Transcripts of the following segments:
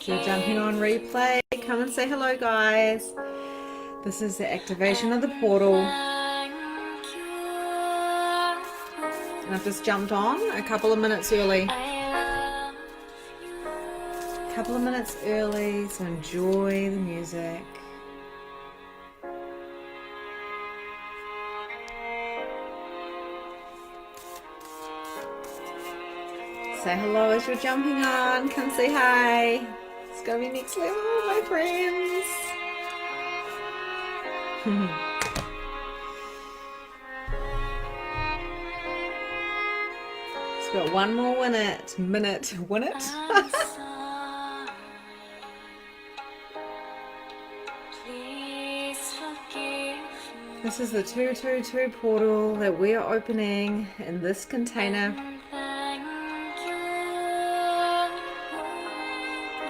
You're jumping on replay. Come and say hello, guys. This is the activation of the portal. And I've just jumped on a couple of minutes early. So enjoy the music. Say hello as you're jumping on. Come say hi. It's gonna be next level, my friends. It's got one more minute. This is the 222 portal that we are opening in this container.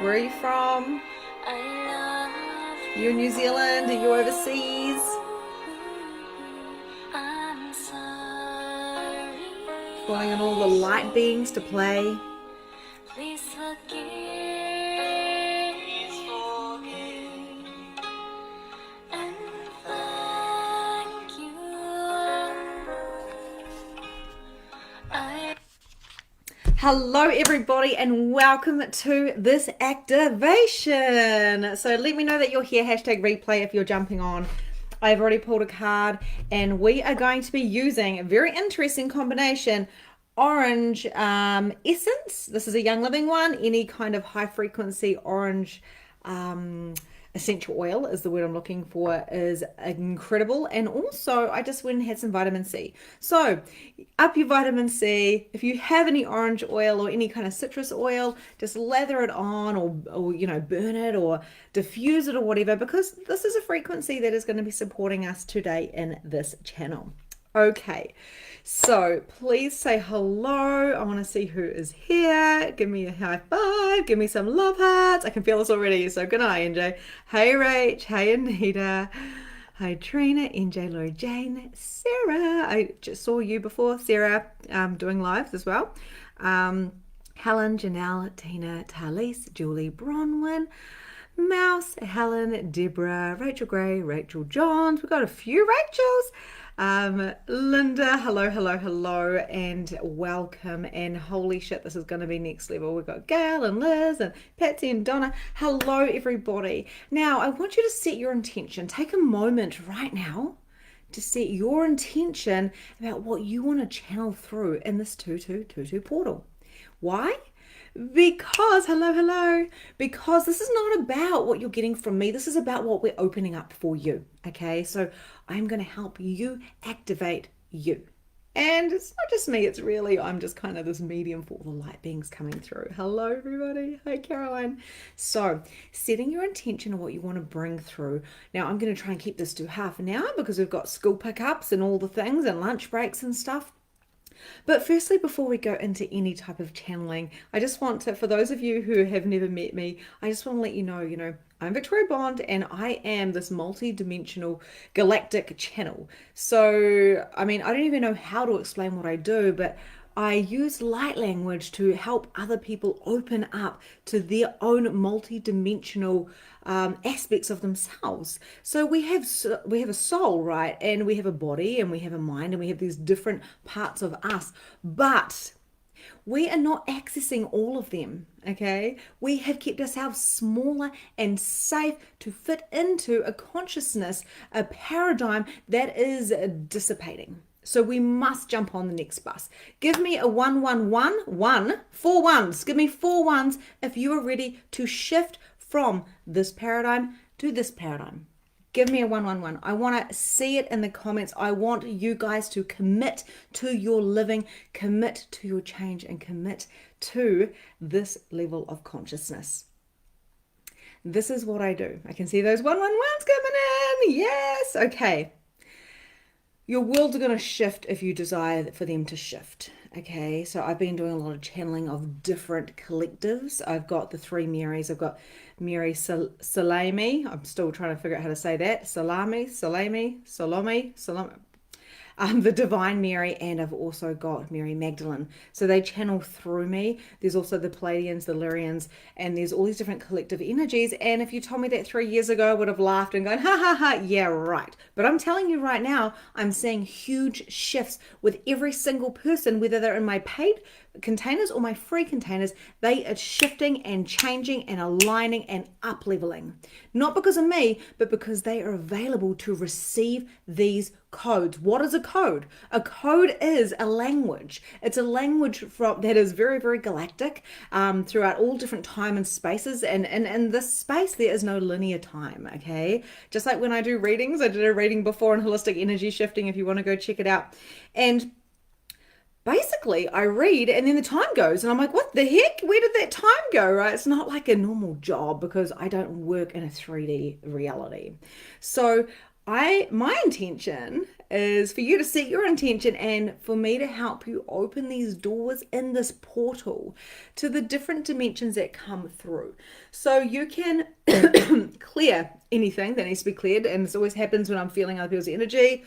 Where are you from? You're in New Zealand? Are you overseas? Calling on all the light beings to play. Hello everybody and welcome to this activation. So let me know that you're here, hashtag replay if you're jumping on. I've already pulled a card and we are going to be using a very interesting combination. Orange essence, this is a Young Living one, any kind of high frequency orange essential oil is the word I'm looking for, is incredible. And also I just went and had some vitamin C. So up your vitamin C. If you have any orange oil or any kind of citrus oil, just lather it on or you know, burn it or diffuse it or whatever, because this is a frequency that is going to be supporting us today in this channel. Okay, so please say hello. I want to see who is here. Give me a high five. Give me some love hearts. I can feel this already. So good night, NJ. Hey, Rach. Hey, Anita. Hi, Trina, NJ, Lori Jane, Sarah. I just saw you before, Sarah, doing lives as well. Helen, Janelle, Tina, Talise, Julie, Bronwyn, Mouse, Helen, Deborah, Rachel Gray, Rachel Johns. We've got a few Rachels. Linda, hello, and welcome. And holy shit, this is going to be next level. We've got Gail and Liz and Patsy and Donna. Hello, everybody. Now, I want you to set your intention. Take a moment right now to set your intention about what you want to channel through in this 2222 portal. Why? Because, because this is not about what you're getting from me. This is about what we're opening up for you. Okay, so I'm going to help you activate you. And it's not just me, it's really, I'm just kind of this medium for all the light beings coming through. Hello, everybody. Hi, Caroline. So setting your intention of what you want to bring through. Now, I'm going to try and keep this to half an hour because we've got school pickups and all the things and lunch breaks and stuff. But firstly, before we go into any type of channeling, I just want to, for those of you who have never met me, I just want to let you know, I'm Victoria Bond and I am this multi-dimensional galactic channel. So, I mean, I don't even know how to explain what I do, but I use light language to help other people open up to their own multi-dimensional aspects of themselves. So we have a soul, right? And we have a body and we have a mind and we have these different parts of us, but we are not accessing all of them, okay? We have kept ourselves smaller and safe to fit into a consciousness, a paradigm that is dissipating. So we must jump on the next bus. Give me a 111, 4 ones. Give me 4 ones if you are ready to shift from this paradigm to this paradigm. Give me a 111. I want to see it in the comments. I want you guys to commit to your living, commit to your change, and commit to this level of consciousness. This is what I do. I can see those 111s coming in. Yes. Okay. Your worlds are going to shift if you desire for them to shift. Okay, so I've been doing a lot of channeling of different collectives. I've got the 3 Marys. I've got Mary Salami. I'm still trying to figure out how to say that. Salami. the Divine Mary, and I've also got Mary Magdalene. So they channel through me. There's also the Pleiadians, the Lyrians, and there's all these different collective energies. And if you told me that 3 years ago, I would have laughed and gone, ha ha ha, yeah, right. But I'm telling you right now, I'm seeing huge shifts with every single person, whether they're in my paid containers or my free containers. They are shifting and changing and aligning and up leveling, not because of me, but because they are available to receive these codes. What is a code? A code is a language. It's a language that is very, very galactic, throughout all different time and spaces. And in this space, there is no linear time. Okay, just like when I do readings, I did a reading before on holistic energy shifting, if you want to go check it out. And basically I read and then the time goes and I'm like, what the heck? Where did that time go? Right? It's not like a normal job because I don't work in a 3D reality. So my intention is for you to set your intention and for me to help you open these doors in this portal to the different dimensions that come through. So you can clear anything that needs to be cleared. And this always happens when I'm feeling other people's energy.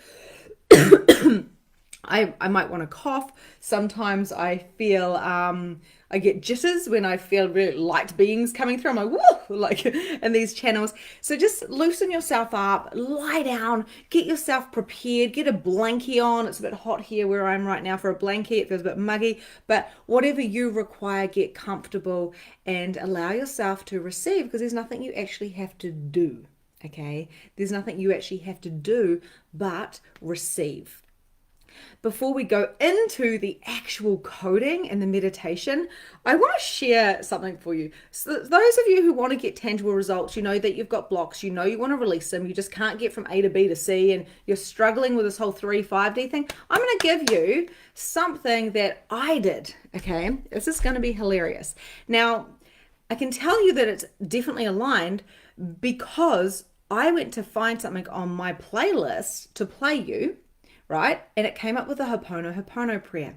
I might want to cough. Sometimes I feel, I get jitters when I feel really light beings coming through. I'm like, whoa, like in these channels. So just loosen yourself up, lie down, get yourself prepared, get a blankie on. It's a bit hot here where I'm right now for a blankie. It feels a bit muggy, but whatever you require, get comfortable and allow yourself to receive, because there's nothing you actually have to do. Okay. There's nothing you actually have to do, but receive. Before we go into the actual coding and the meditation, I want to share something for you. So those of you who want to get tangible results, you know that you've got blocks, you know you want to release them, you just can't get from A to B to C, and you're struggling with this whole 3-5D thing, I'm going to give you something that I did, okay? This is going to be hilarious. Now, I can tell you that it's definitely aligned because I went to find something on my playlist to play you, right? And it came up with a Ho'oponopono prayer.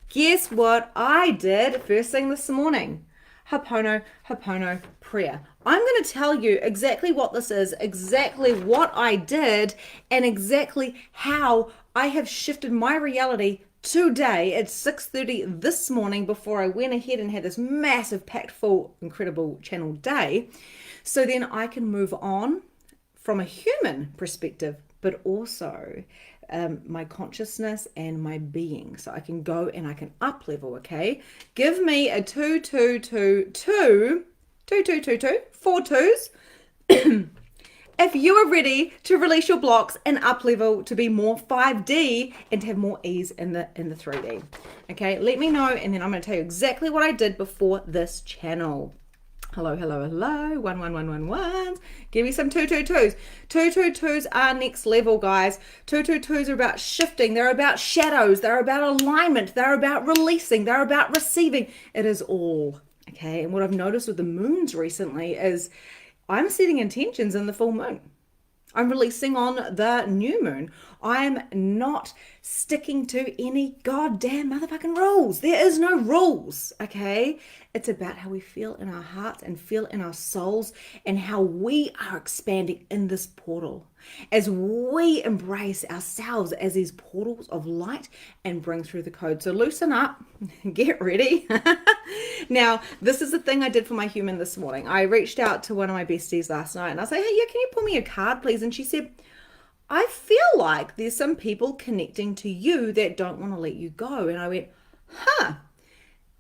Guess what I did first thing this morning? Ho'oponopono prayer. I'm going to tell you exactly what this is, exactly what I did, and exactly how I have shifted my reality today at 6:30 this morning before I went ahead and had this massive, packed full, incredible channel day. So then I can move on from a human perspective, but also my consciousness and my being. So I can go and I can up level, okay? Give me a 2, 2, 2, 2, 2, 2, 2, 2, 4 twos. If you are ready to release your blocks and up level to be more 5D and to have more ease in the 3D. Okay, let me know, and then I'm going to tell you exactly what I did before this channel. Hello, hello, hello. 1, 1, 1, 1, 1. Give me some 2, 2, 2s. 2, 2, 2s are next level, guys. 2, 2, 2s are about shifting. They're about shadows. They're about alignment. They're about releasing. They're about receiving. It is all. Okay. And what I've noticed with the moons recently is I'm setting intentions in the full moon. I'm releasing on the new moon. I'm not sticking to any goddamn motherfucking rules. There is no rules, okay? It's about how we feel in our hearts and feel in our souls and how we are expanding in this portal as we embrace ourselves as these portals of light and bring through the code. So loosen up, get ready. Now, this is the thing I did for my human this morning. I reached out to one of my besties last night and I said, hey, yeah, can you pull me a card, please? And she said, I feel like there's some people connecting to you that don't want to let you go. And I went, huh,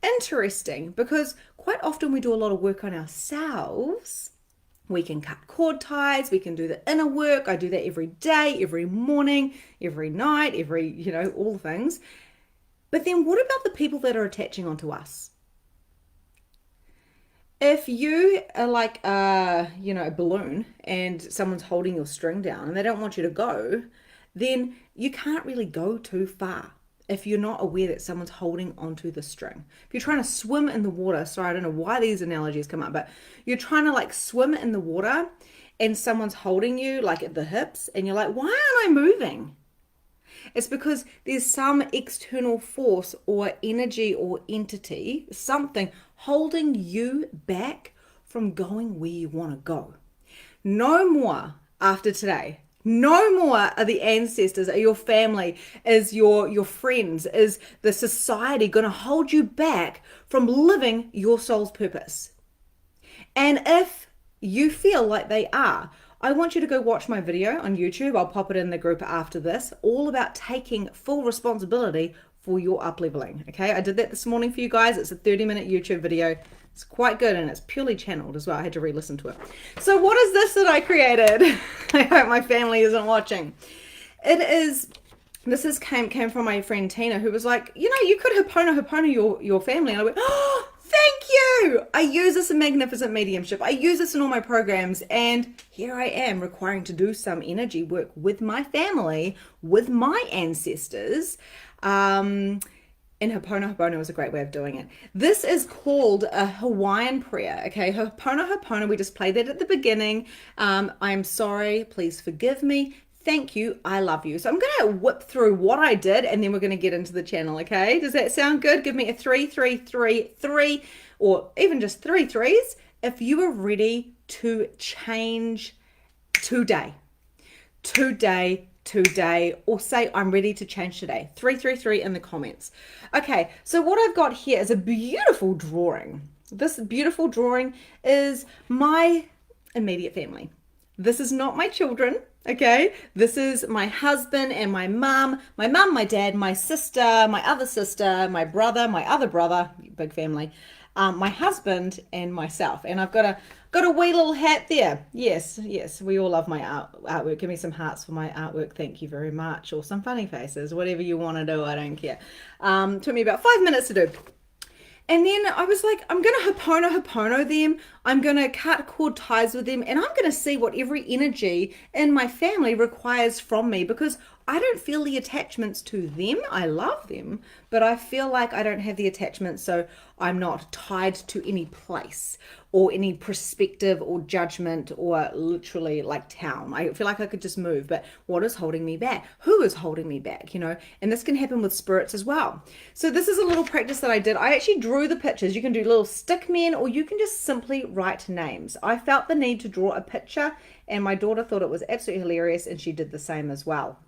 interesting, because quite often we do a lot of work on ourselves. We can cut cord ties, we can do the inner work. I do that every day, every morning, every night, all things. But then what about the people that are attaching onto us? If you are like a balloon and someone's holding your string down and they don't want you to go, then you can't really go too far if you're not aware that someone's holding onto the string. If you're trying to swim in the water, sorry, I don't know why these analogies come up, but you're trying to like swim in the water and someone's holding you like at the hips and you're like, why aren't I moving? It's because there's some external force or energy or entity, something holding you back from going where you want to go. No more after today. No more are the ancestors, are your family, is your friends, is the society going to hold you back from living your soul's purpose. And if you feel like they are, I want you to go watch my video on YouTube. I'll pop it in the group after this, all about taking full responsibility for your up-leveling. Okay, I did that this morning for you guys. It's a 30-minute YouTube video. It's quite good, and it's purely channeled as well. I had to re-listen to it. So what is this that I created? I hope my family isn't watching. This came from my friend Tina, who was like, you know, you could Ho'opono your family. And I went, oh, thank you. I use this in Magnificent Mediumship. I use this in all my programs. And here I am requiring to do some energy work with my family, with my ancestors. And Ho'opono is a great way of doing it. This is called a Hawaiian prayer, okay? Ho'opono, we just played that at the beginning. I'm sorry, please forgive me. Thank you, I love you. So I'm going to whip through what I did, and then we're going to get into the channel, okay? Does that sound good? Give me a 3, 3, 3, 3, or even just 3 threes if you are ready to change today. Today, or say I'm ready to change today. 3, 3, 3 in the comments. Okay, so what I've got here is a beautiful drawing. This beautiful drawing is my immediate family. This is not my children, okay? This is my husband and my mum, my dad, my sister, my other sister, my brother, my other brother, big family, my husband, and myself. And I've got a wee little hat there. Yes, we all love my artwork. Give me some hearts for my artwork. Thank you very much. Or some funny faces, whatever you want to do. I don't care. Took me about 5 minutes to do. And then I was like, I'm going to Ho'opono them. I'm going to cut cord ties with them. And I'm going to see what every energy in my family requires from me, because I don't feel the attachments to them. I love them, but I feel like I don't have the attachments. So I'm not tied to any place or any perspective or judgment or literally like town. I feel like I could just move, but what is holding me back? Who is holding me back? You know, and this can happen with spirits as well. So this is a little practice that I did. I actually drew the pictures. You can do little stick men, or you can just simply write names. I felt the need to draw a picture, and my daughter thought it was absolutely hilarious, and she did the same as well.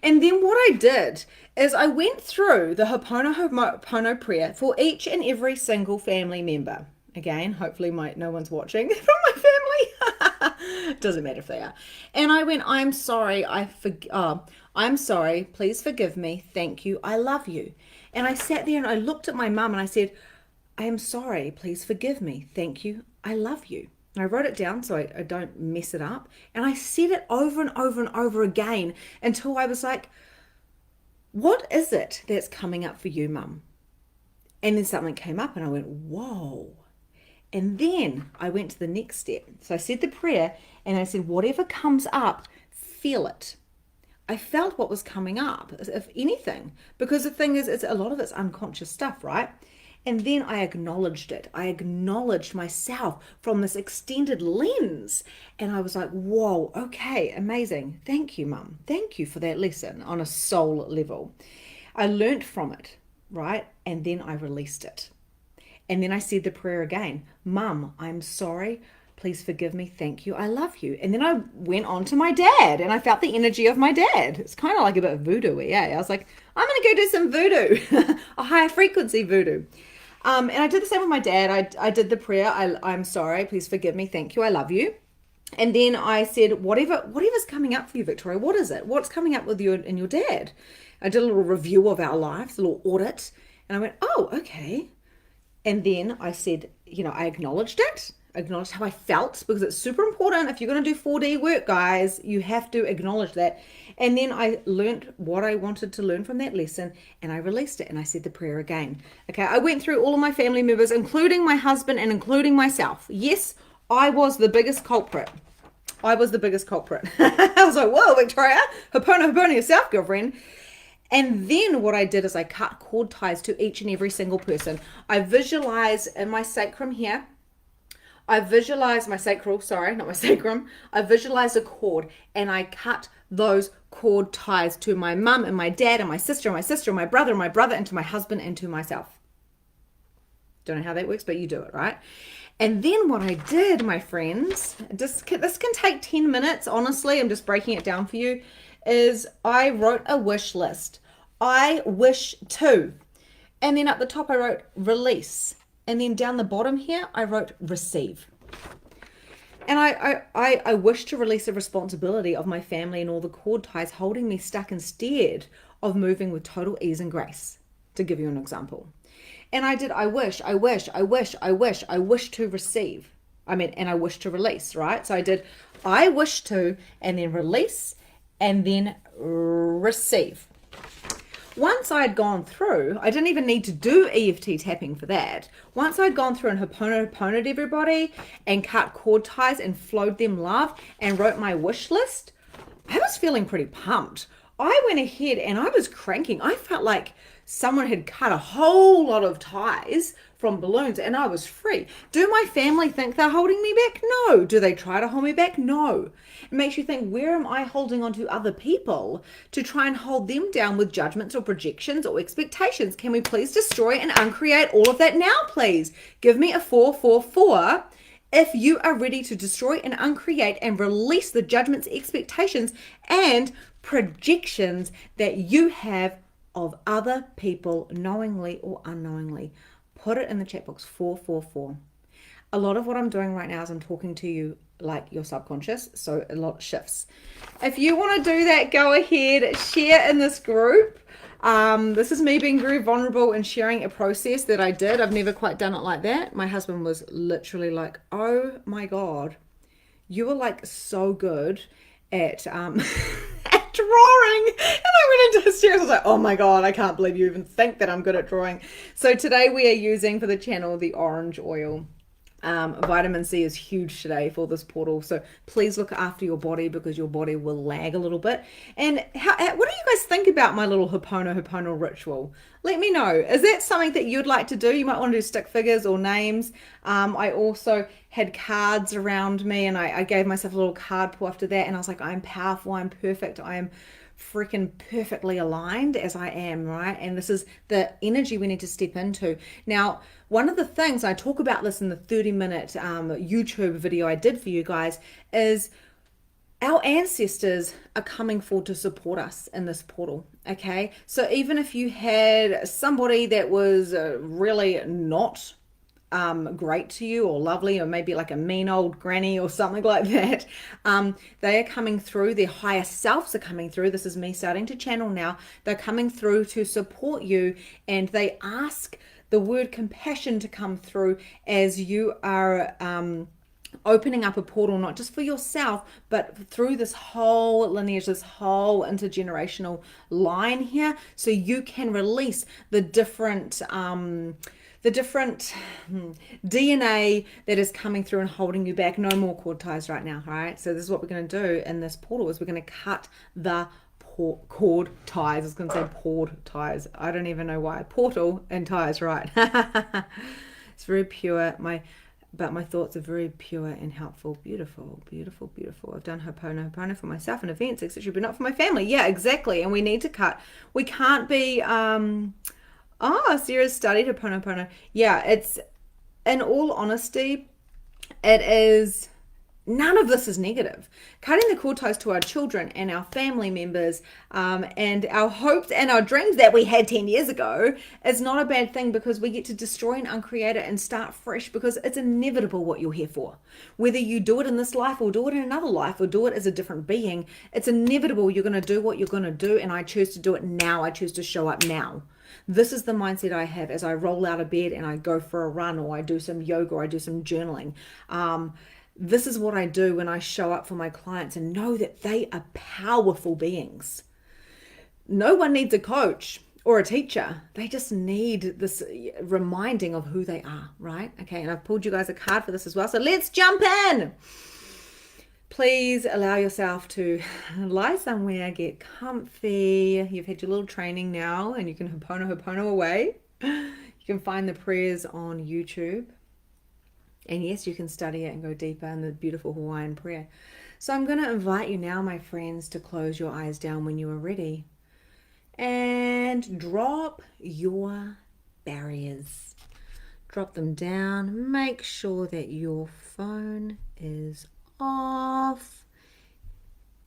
And then what I did is I went through the Ho'opono prayer for each and every single family member. Again, hopefully no one's watching from my family. Doesn't matter if they are. And I went, I'm sorry, I'm sorry, please forgive me, thank you, I love you. And I sat there and I looked at my mum and I said, I am sorry, please forgive me, thank you, I love you. And I wrote it down so I don't mess it up. And I said it over and over and over again until I was like, what is it that's coming up for you, Mum? And then something came up and I went, whoa. And then I went to the next step. So I said the prayer and I said, whatever comes up, feel it. I felt what was coming up, if anything, because the thing is, a lot of it's unconscious stuff, right? And then I acknowledged it. I acknowledged myself from this extended lens. And I was like, whoa, okay, amazing. Thank you, Mum. Thank you for that lesson on a soul level. I learned from it, right? And then I released it. And then I said the prayer again. Mum, I'm sorry. Please forgive me. Thank you. I love you. And then I went on to my dad and I felt the energy of my dad. It's kind of like a bit voodoo-y, I was like, I'm going to go do some voodoo, a higher frequency voodoo. And I did the same with my dad. I did the prayer. I'm sorry. Please forgive me. Thank you. I love you. And then I said, whatever's coming up for you, Victoria, what is it? What's coming up with you and your dad? I did a little review of our lives, a little audit. And I went, oh, okay. And then I said, I acknowledged it. Acknowledge how I felt, because it's super important. If you're going to do 4D work, guys, you have to acknowledge that. And then I learned what I wanted to learn from that lesson, and I released it, and I said the prayer again. Okay, I went through all of my family members, including my husband and including myself. Yes, I was the biggest culprit. I was like, whoa, Victoria, Ho'opono yourself, girlfriend. And then what I did is I cut cord ties to each and every single person. I visualize in my sacrum here. I visualize my sacral, not my sacrum. I visualize a cord and I cut those cord ties to my mum and my dad and my sister and my brother and to my husband and to myself. Don't know how that works, but you do it, right? And then what I did, my friends, this can take 10 minutes, honestly, I'm just breaking it down for you, is I wrote a wish list. I wish to. And then at the top I wrote release. And then down the bottom here, I wrote receive. And I wish to release the responsibility of my family and all the cord ties holding me stuck instead of moving with total ease and grace, to give you an example. And I wish to receive. And I wish to release, right? So I did, I wish to, and then release, and then receive. Once I had gone through, I didn't even need to do EFT tapping for that. Once I'd gone through and Ho'opono'd everybody and cut cord ties and flowed them love and wrote my wish list, I was feeling pretty pumped. I went ahead and I was cranking. I felt like someone had cut a whole lot of ties from balloons and I was free. Do my family think they're holding me back? No. Do they try to hold me back? No. It makes you think, where am I holding on to other people to try and hold them down with judgments or projections or expectations? Can we please destroy and uncreate all of that now, please? Give me a 444 if you are ready to destroy and uncreate and release the judgments, expectations, and projections that you have of other people, knowingly or unknowingly. Put it in the chat box, 444. A lot of what I'm doing right now is I'm talking to you like your subconscious, so a lot shifts. If you want to do that, go ahead, share in this group. This is me being very vulnerable and sharing a process that I did. I've never quite done it like that. My husband was literally like, oh my God, you were like so good at at drawing. And I went into hysterics. I was like, oh my God, I can't believe you even think that I'm good at drawing. So today we are using for the channel the orange oil. Vitamin C is huge today for this portal, so please look after your body because your body will lag a little bit. And what do you guys think about my little Ho'opono'o ritual? Let me know. Is that something that you'd like to do? You might want to do stick figures or names. I also had cards around me and I gave myself a little card pull after that, and I was like, I'm powerful, I'm perfect, I am freaking perfectly aligned as I am, right? And this is the energy we need to step into. Now, one of the things, I talk about this in the 30-minute YouTube video I did for you guys, is our ancestors are coming forward to support us in this portal, okay? So even if you had somebody that was really not great to you or lovely, or maybe like a mean old granny or something like that, they are coming through. Their higher selves are coming through. This is me starting to channel now. They're coming through to support you, and they ask the word compassion to come through as you are opening up a portal, not just for yourself, but through this whole lineage, this whole intergenerational line here, so you can release the different DNA that is coming through and holding you back. No more cord ties right now, all right? So this is what we're going to do in this portal, is we're going to cut the cord ties. I was going to say port ties. I don't even know why. Portal and ties, right? It's very pure. But my thoughts are very pure and helpful. Beautiful, beautiful, beautiful. I've done Ho'opono'o for myself and events, etc., but not for my family. Yeah, exactly. And we need to cut. We can't be... Sarah's studied Ho'opono'o. Yeah, it's, in all honesty, it is... None of this is negative. Cutting the cord ties to our children and our family members and our hopes and our dreams that we had 10 years ago is not a bad thing, because we get to destroy and uncreate it and start fresh, because it's inevitable what you're here for. Whether you do it in this life or do it in another life or do it as a different being, it's inevitable you're going to do what you're going to do, and I choose to do it now. I choose to show up now. This is the mindset I have as I roll out of bed and I go for a run, or I do some yoga, or I do some journaling. This is what I do when I show up for my clients and know that they are powerful beings. No one needs a coach or a teacher. They just need this reminding of who they are, right? Okay, and I've pulled you guys a card for this as well. So let's jump in. Please allow yourself to lie somewhere, get comfy. You've had your little training now, and you can Ho'opono'o away. You can find the prayers on YouTube. And yes, you can study it and go deeper in the beautiful Hawaiian prayer. So I'm going to invite you now, my friends, to close your eyes down when you are ready. And drop your barriers. Drop them down. Make sure that your phone is off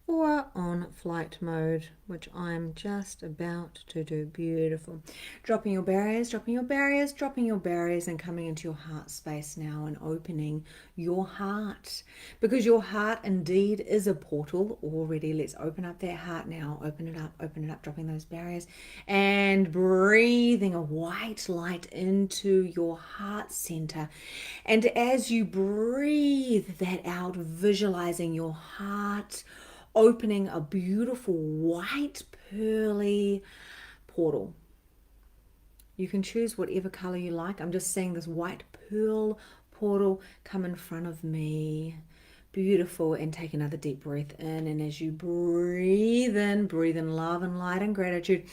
or on flight mode, which I'm just about to do. Beautiful. Dropping your barriers, dropping your barriers, dropping your barriers, and coming into your heart space now and opening your heart, because your heart indeed is a portal already. Let's open up that heart now. Open it up, dropping those barriers and breathing a white light into your heart center. And as you breathe that out, visualizing your heart opening a beautiful white pearly portal. You can choose whatever color you like. I'm just seeing this white pearl portal come in front of me. Beautiful. And take another deep breath in. And as you breathe in love and light and gratitude.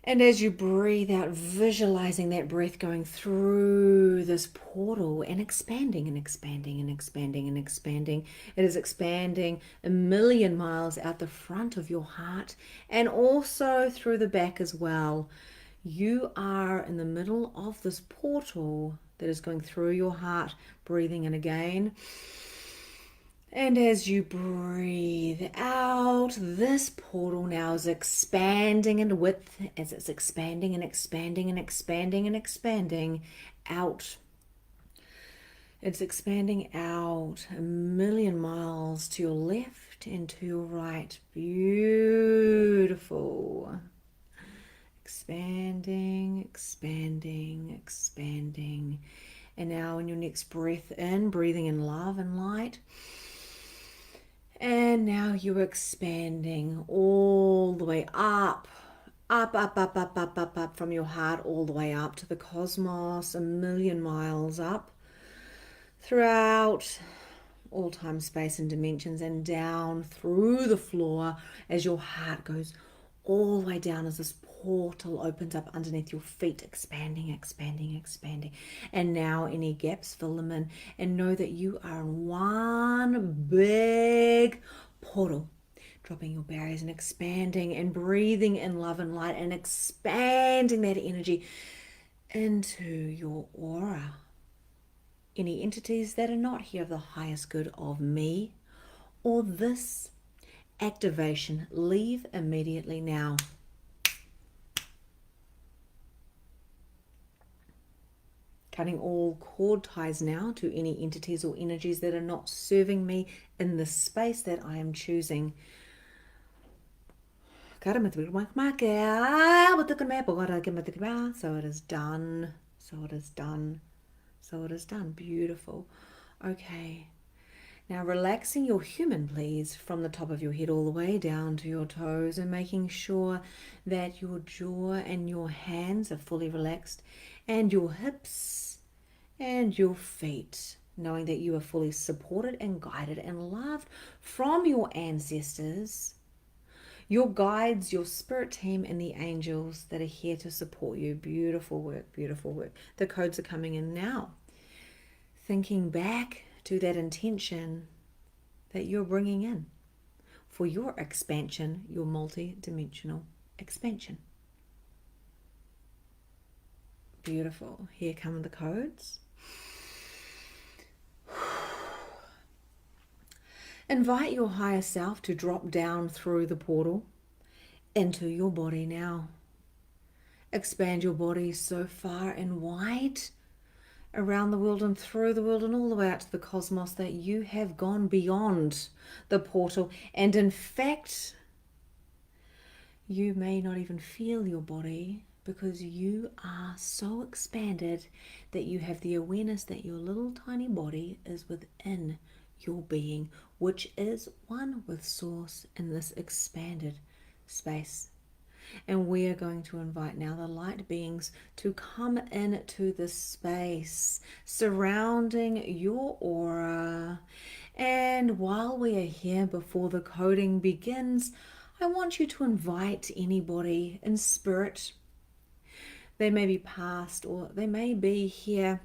And as you breathe out, visualizing that breath going through this portal and expanding and expanding and expanding and expanding. It is expanding 1,000,000 miles out the front of your heart and also through the back as well. You are in the middle of this portal that is going through your heart. Breathing in again. And as you breathe out, this portal now is expanding in width as it's expanding and expanding and expanding and expanding out. It's expanding out 1,000,000 miles to your left and to your right. Beautiful. Expanding, expanding, expanding. And now in your next breath in, breathing in love and light. And now you're expanding all the way up from your heart, all the way up to the cosmos, 1,000,000 miles up throughout all time, space, and dimensions, and down through the floor as your heart goes all the way down as this portal opens up underneath your feet, expanding, expanding, expanding. And now any gaps, fill them in, and know that you are in one big portal. Dropping your barriers and expanding and breathing in love and light and expanding that energy into your aura. Any entities that are not here of the highest good of me or this activation, leave immediately now. Cutting all cord ties now to any entities or energies that are not serving me in the space that I am choosing. So it is done. So it is done. So it is done. Beautiful. Okay. Now relaxing your human, please, from the top of your head all the way down to your toes, and making sure that your jaw and your hands are fully relaxed, and your hips and your feet, knowing that you are fully supported and guided and loved from your ancestors, your guides, your spirit team, and the angels that are here to support you. Beautiful work, beautiful work. The codes are coming in now. Thinking back to that intention that you're bringing in for your expansion, your multi-dimensional expansion. Beautiful. Here come the codes. Invite your higher self to drop down through the portal into your body now. Expand your body so far and wide around the world and through the world and all the way out to the cosmos that you have gone beyond the portal. And in fact, you may not even feel your body because you are so expanded that you have the awareness that your little tiny body is within your being, which is one with Source in this expanded space. And we are going to invite now the light beings to come into this space surrounding your aura. And while we are here before the coding begins, I want you to invite anybody in spirit. They may be past or they may be here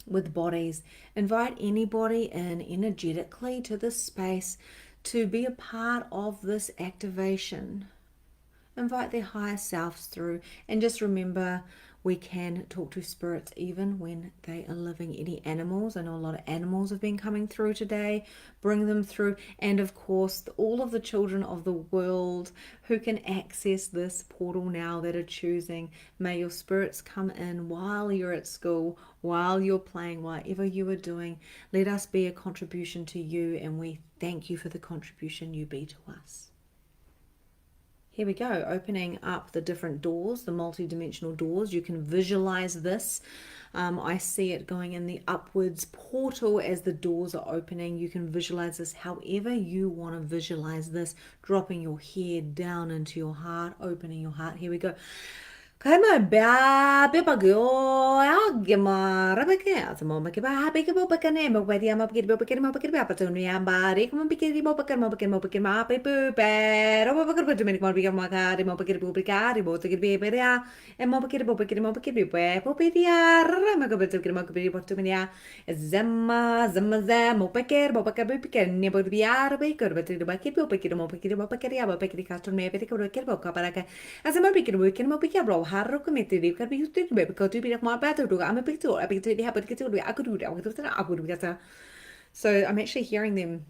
with bodies. Invite anybody in energetically to this space to be a part of this activation. Invite their higher selves through, and just remember We can talk to spirits even when they are living. Any animals, I know a lot of animals have been coming through today, bring them through. And of course, all of the children of the world who can access this portal now that are choosing. May your spirits come in while you're at school, while you're playing, whatever you are doing. Let us be a contribution to you, and we thank you for the contribution you be to us. Here we go, opening up the different doors, the multi-dimensional doors. You can visualize this. I see it going in the upwards portal as the doors are opening. You can visualize this however you want to visualize this, dropping your head down into your heart, opening your heart. Here we go. Kama ba pepa go agma rabake atmo make ba happy go bakane mo wedi am bakit bo bakit mo bakit ba patuni am ba re mo bakit mo bakit mo bakit mo bakit ma pe pe pero mo bakit ba me mo bakit mo ka mo bakit bo bakit bo te be be ya e mo bakit bo be pe po pe ya ra mo bakit mo bakit bo to me ya zamma mo bakit bo bakit ne bo ya ra be ko bakit bo bakit ya bo bakit ka to me pe ko bakit bo ka para ka azama bakit mo bakit bro harro comete di kan biu tu be ko tu bi ma ba tu am picture a picture di ha but kitu aku do that. So I'm actually hearing them,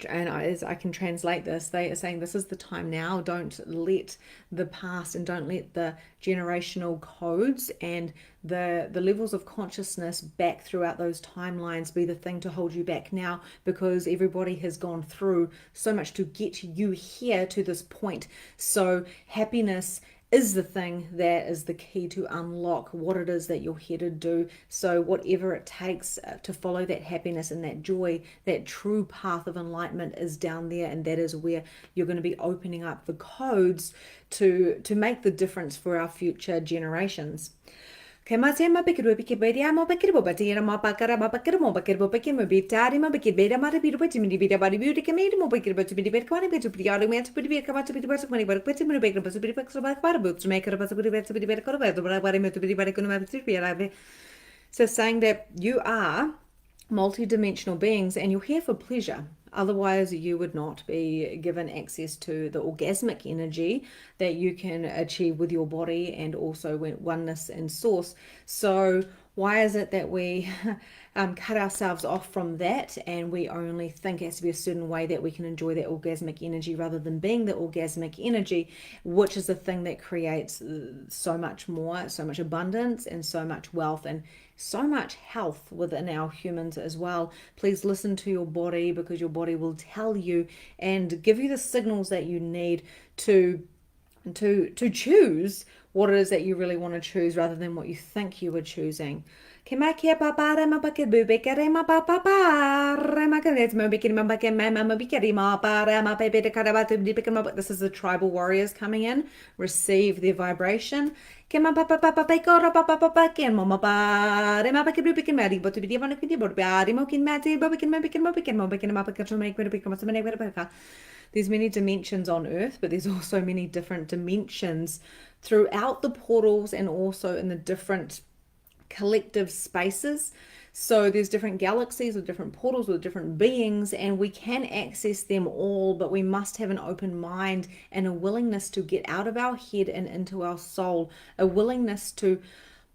and as I can translate this, they are saying this is the time now. Don't let the past and don't let the generational codes and the levels of consciousness back throughout those timelines be the thing to hold you back now, because everybody has gone through so much to get you here to this point. So happiness is the thing that is the key to unlock what it is that you're here to do. So whatever it takes to follow that happiness and that joy, that true path of enlightenment is down there, and that is where you're going to be opening up the codes to make the difference for our future generations. Kema sema pikiru pikibedia mo pikirbo batira mo pakara mo pikirmo bitari mo pikibeda ma bidu pati mi bida badi beauty kemedi mo pikirbo to be bed kwani betu priyaru me to be kama to be betu mani bar pati mi bekro to be pekso ba par books to make it to be betu to be bed ko ba to bari me to be badi kono ma pitu. So saying that you are multi-dimensional beings and you're here for pleasure. Otherwise, you would not be given access to the orgasmic energy that you can achieve with your body, and also oneness and source. So why is it that we cut ourselves off from that, and we only think it has to be a certain way that we can enjoy that orgasmic energy, rather than being the orgasmic energy, which is the thing that creates so much more, so much abundance and so much wealth and so much health within our humans as well. Please listen to your body, because your body will tell you and give you the signals that you need to choose what it is that you really want to choose, rather than what you think you were choosing. This is the tribal warriors coming in. Receive their vibration. There's many dimensions on Earth, but there's also many different dimensions throughout the portals, and also in the different collective spaces. So there's different galaxies with different portals with different beings, and we can access them all, but we must have an open mind and a willingness to get out of our head and into our soul, a willingness to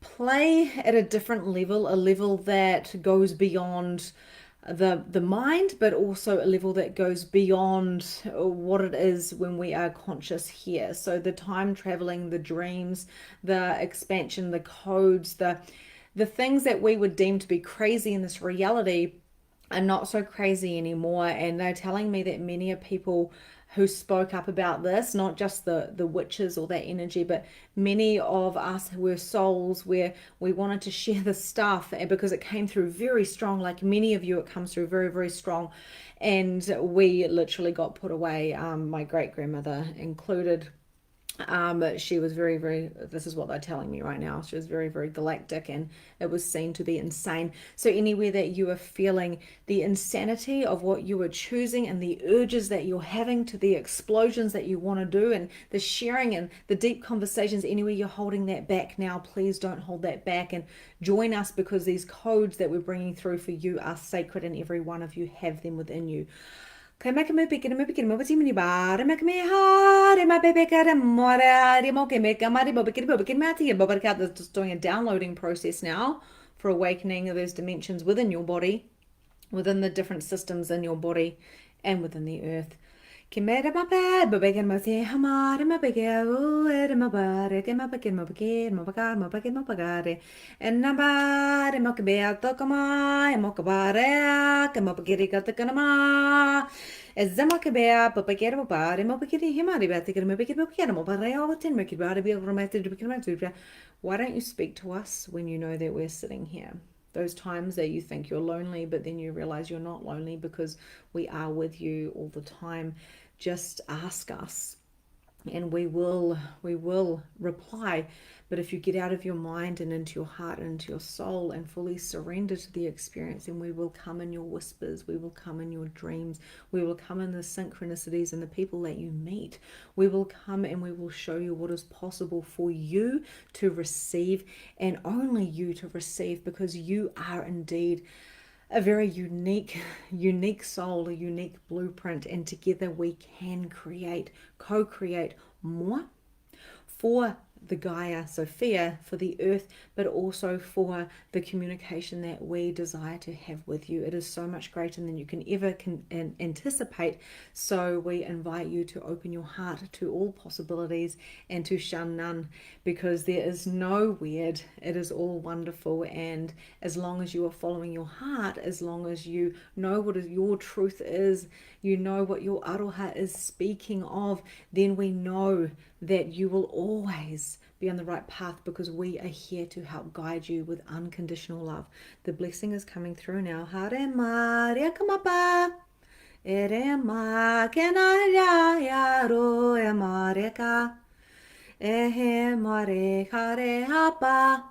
play at a different level, a level that goes beyond the mind, but also a level that goes beyond what it is when we are conscious here. So the time traveling, the dreams, the expansion, the codes, the things that we would deem to be crazy in this reality are not so crazy anymore. And they're telling me that many of people who spoke up about this, not just the witches or that energy, but many of us who were souls where we wanted to share the stuff, and because it came through very strong, like many of you, it comes through very, very strong, and we literally got put away, my great-grandmother included. She was very, very, this is what they're telling me right now, she was very, very galactic, and it was seen to be insane. So anywhere that you are feeling the insanity of what you are choosing, and the urges that you're having to the explosions that you want to do, and the sharing and the deep conversations, anywhere you're holding that back now, please don't hold that back, and join us, because these codes that we're bringing through for you are sacred, and every one of you have them within you. Kama kama pikir me pikir me basi mini bar me kama ha ma bebe kara mora mo kama kama mo pikir me ati bo barka just doing a downloading process now for awakening of those dimensions within your body, within the different systems in your body, and within the earth. Kimera ma bad, but begin ma say hamar ma begin oh ma bare ke ma begin ma begin ma bagar ma begin ma bagare and na bare ma ke beato kama ma ke bare ke ma begiri ka te kana ma ezama ke bea pa begin ma bare ma begiri himari beate ke ma begin ma begin ma bare all the time ma ke bare be romantic begin ma to. Why don't you speak to us when you know that we're sitting here? Those times that you think you're lonely, but then you realize you're not lonely because we are with you all the time. Just ask us and we will reply. But if you get out of your mind and into your heart and into your soul and fully surrender to the experience, then we will come in your whispers, we will come in your dreams, we will come in the synchronicities and the people that you meet. We will come and we will show you what is possible for you to receive, and only you to receive, because you are indeed a very unique soul, a unique blueprint, and together we can co-create more for the Gaia, Sophia, for the earth, but also for the communication that we desire to have with you. It is so much greater than you can ever anticipate. So we invite you to open your heart to all possibilities and to shun none, because there is no weird. It is all wonderful. And as long as you are following your heart, as long as you know what your truth is, you know what your aroha is speaking of, then we know that you will always be on the right path, because we are here to help guide you with unconditional love. The blessing is coming through now. Hare Maria Kamapa. Ere ma kenaya yaro emareka. Ehe mare kare hapa.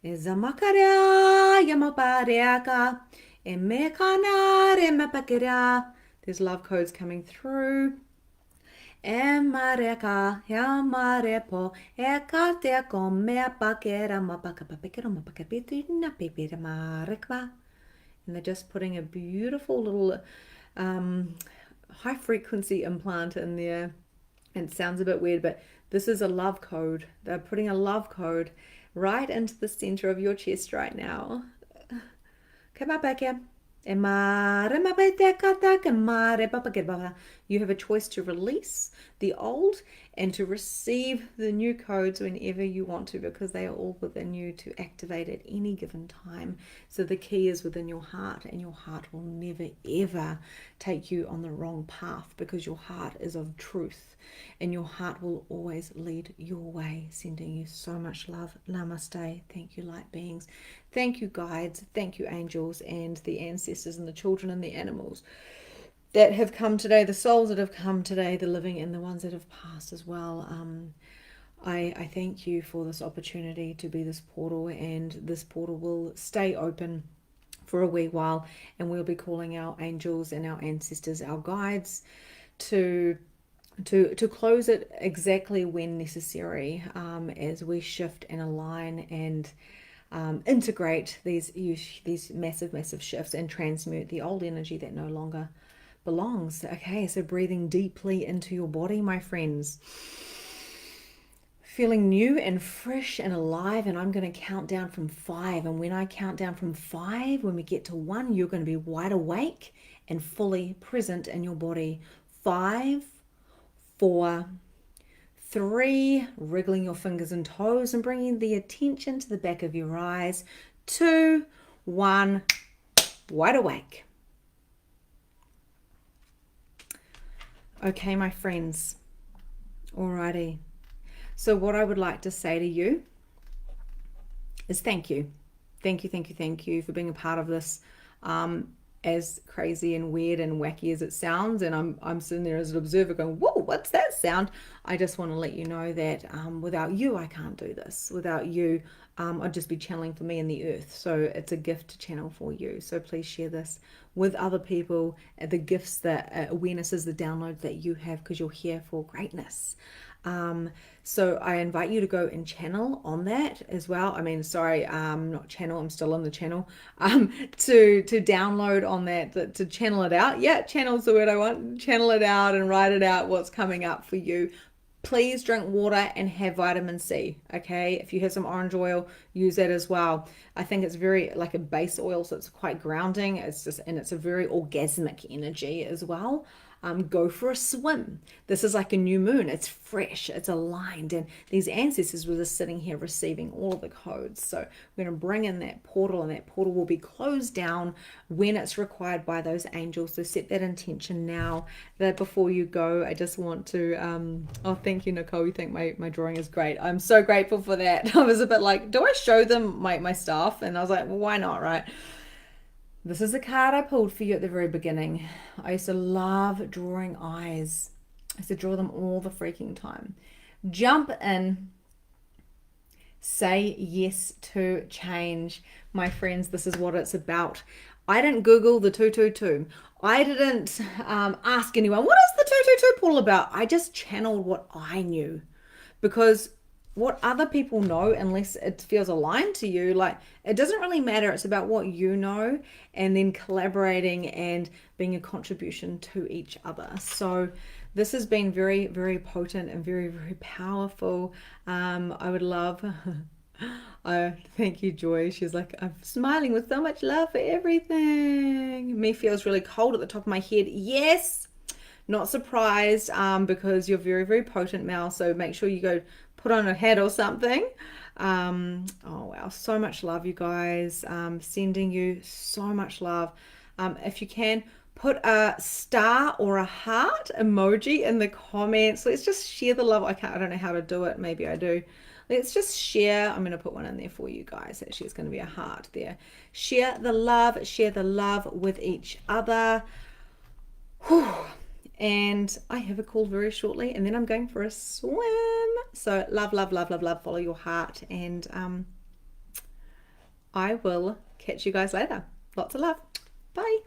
Ezamakaria yamapareaka. Emekana remapakira. There's love codes coming through. Emareka, yamarepo, ekate come pakera mapakapapekera mapakapitina pepera marekva. And they're just putting a beautiful little high frequency implant in there. And it sounds a bit weird, but this is a love code. They're putting a love code right into the center of your chest right now. Come on back here. You have a choice to release the old and to receive the new codes whenever you want to, because they are all within you to activate at any given time. So the key is within your heart, and your heart will never ever take you on the wrong path, because your heart is of truth and your heart will always lead your way. Sending you so much love. Namaste. Thank you, light beings. Thank you, guides. Thank you, angels, and the ancestors and the children and the animals that have come today, the souls that have come today, the living and the ones that have passed as well. I thank you for this opportunity to be this portal, and this portal will stay open for a wee while, and we'll be calling our angels and our ancestors, our guides, to close it exactly when necessary, as we shift and align and integrate these massive shifts and transmute the old energy that no longer belongs. Okay, so breathing deeply into your body, my friends. Feeling new and fresh and alive, and I'm going to count down from 5. And when I count down from 5, when we get to 1, you're going to be wide awake and fully present in your body. 5, 4, 3, wriggling your fingers and toes and bringing the attention to the back of your eyes. 2, 1, wide awake. Okay, my friends. Alrighty. So what I would like to say to you is thank you. Thank you for being a part of this. As crazy and weird and wacky as it sounds, and I'm sitting there as an observer going, whoa, what's that sound? I just want to let you know that without you, I can't do this. Without you, I'd just be channeling for me and the earth. So it's a gift to channel for you. So please share this with other people, the gifts, the awarenesses, the downloads that you have, because you're here for greatness. So I invite you to go and channel on that as well. I mean, sorry, not channel, I'm still in the channel. To download on that, to channel it out. Yeah, channel's the word I want. Channel it out and write it out what's coming up for you. Please drink water and have vitamin C. Okay, if you have some orange oil, use that as well. I think it's very like a base oil, so it's quite grounding. It's just, and it's a very orgasmic energy as well. Go for a swim. This is like a new moon. It's fresh, it's aligned, and these ancestors were just sitting here receiving all of the codes. So we're going to bring in that portal, and that portal will be closed down when it's required by those angels. So set that intention now. That before you go, I just want to oh, thank you, Nicole. You think my drawing is great. I'm so grateful for that. I was a bit like, do I show them my stuff? And I was like, well, why not, right? This is the card I pulled for you at the very beginning. I used to love drawing eyes. I used to draw them all the freaking time. Jump in. Say yes to change. My friends, this is what it's about. I didn't Google the 222. I didn't ask anyone, what is the 222 pull about? I just channeled what I knew. Because what other people know, unless it feels aligned to you, like, it doesn't really matter. It's about what you know, and then collaborating and being a contribution to each other. So this has been very, very potent and very, very powerful. I would love thank you, Joy. She's like, I'm smiling with so much love for everything. Me feels really cold at the top of my head. Yes, not surprised, because you're very, very potent, Mel. So make sure you go put on a hat or something. Oh wow, so much love, you guys. Sending you so much love. If you can, put a star or a heart emoji in the comments. Let's just share the love. I don't know how to do it. Maybe I do. Let's just share. I'm going to put one in there for you guys. Actually, it's going to be a heart there. Share the love with each other. Whew. And I have a call very shortly, and then I'm going for a swim. So love, love, love, love, love. Follow your heart, and I will catch you guys later. Lots of love. Bye.